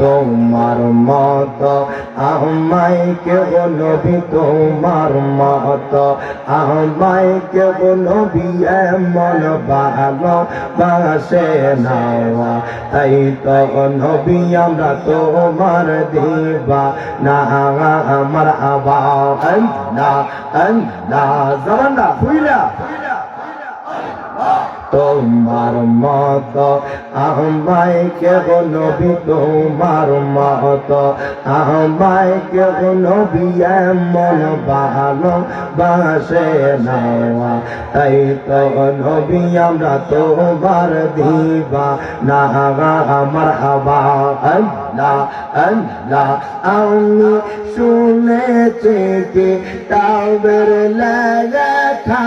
তোমার মত আমায় কেউ নবী তোমার মত আমায় কেউ নবী এমন ভালোবাসে না তাই তো নবী আমরা তোমার দিওয়ানা আমার আল্লাহ জামানা হুইলা তোমার মত আমায় কেউ নবী তোমার মত আমায় কেউ নবী এমন ভালোবাসে না তাই তো নবী আমরা তোমার দিওয়ানা আমার আল্লাহ আল্লাহ আমি শুনেছি কি তাওবের লেখা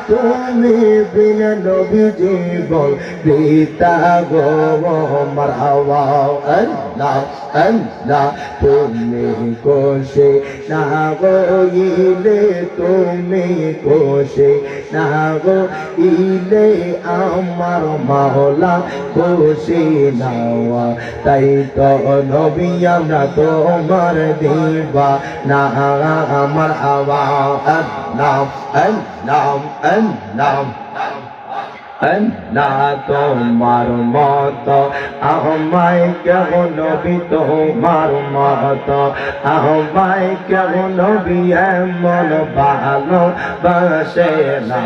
তুমি বিন নবী জীবন পিতা গো মারহাবা আল্লাহ আল্লাহ তুমি কোশে না গইলে তুমি কোশে না গইলে আমার মাওলা খুশি না তাই তো নবী আমরা তোমার দিওয়ানা আমার আল্লাহ আল্লাহ আল্লাহ আল্লাহ তোমার মত আমায় কেউ নবী তোমার মত আমায় কেউ নবী এমন ভালোবাসে না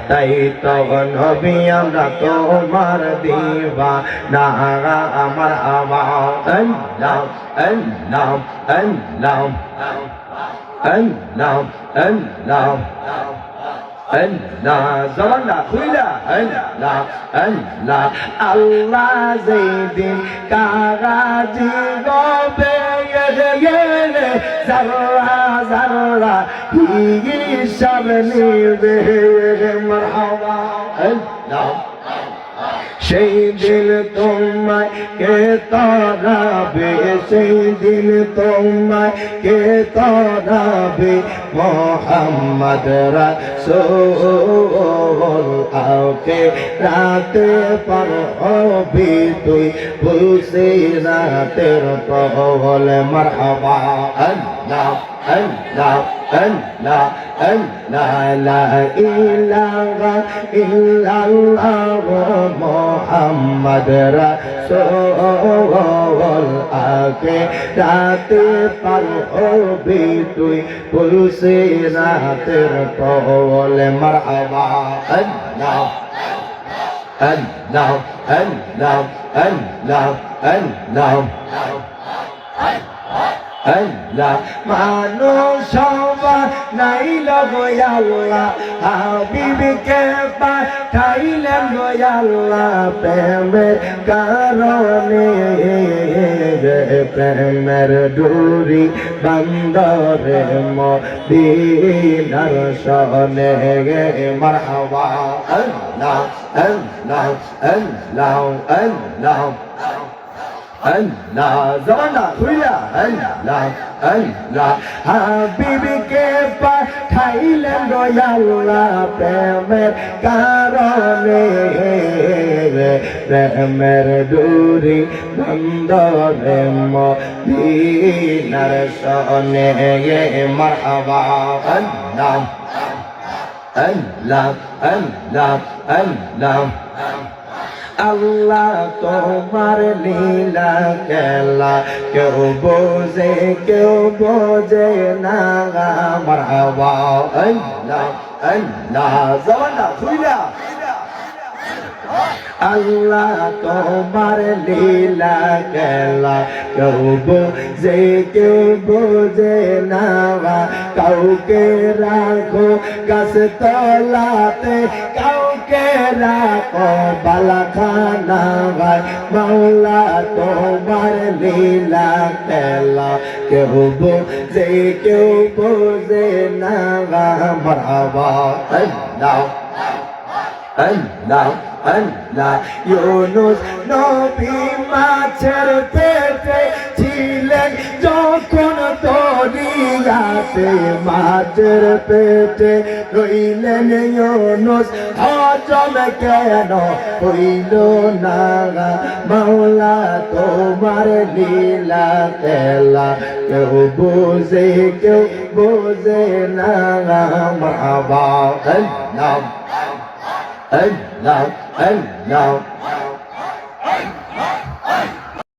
তাই তো নবী আমরা তোমার দিওয়ানা আমার আল্লাহ আল্লাহ আল্লাহ আল্লাহ আল্লাহ আল্লাহ জামানা খুইলা আল্লাহ আল্লাহ আল্লাহ যেদিন কাগাজি গবে গেলে জাররা জাররা হিসাব নিবে মারহাবা আল্লাহ সেই দিন তোমায় কে তারাবে সেই দিন তোমায় কে তারাবে মোহাম্মদ রাসূল আকে রাতে পার হবি তুই বুঝে রাতের পহল মারহাবা আল্লাহ আল্লাহ আল্লাহ আল্লাহ লা ইলাহা ইল্লাল্লাহ মুহাম্মদ রাসূল আকে রাতে পার হবি তুই পুলসে রাতের পহল মারহাবা আল্লাহ আল্লাহ আল্লাহ আল্লাহ আল্লাহ আল্লাহ মানুষ নাই আল্লাহ হাবিবকে পাঠাইলেন আল্লাহ প্রেমের কারণে প্রেমের ডুরি বন্দরে মদিনার শনে মারহাবা আল্লাহ আল্লাহ আল্লাহ আল্লাহ আল্লাহ জামানা খুইলা আল্লাহ আল্লাহ হাবিবকে পাঠাইলেন আল্লাহ প্রেমের কারণে প্রেমের ডুরি বন্দরে মদিনার শনে মারহাবা আল্লাহ আল্লাহ আল্লাহ আল্লাহ আল্লাহ তোমার লীলা খেলা কেউ বোঝে না মারহাবা আল্লাহ আল্লাহ জামানা খুইলা আল্লাহ তোমার লীলা খেলা কেউ বোঝে না কাউকে রাখো গাছ তলাতে কাউকে রাখো বালাখানা ভাই মাওলা তোমার লীলা খেলা কেউ বোঝে না মারহাবা আল্লাহ আল্লাহ আল্লাহ ইউনুস নবী মাছের পেটে ছিলেন যখন দরিয়াতে মাছের পেটে রইলেন ইউনুস হজম কেন হইল না মাওলা তোমার লীলা খেলা কেউ বোঝে না মাওলা আল্লাহ আল্লাহ আল্লাহ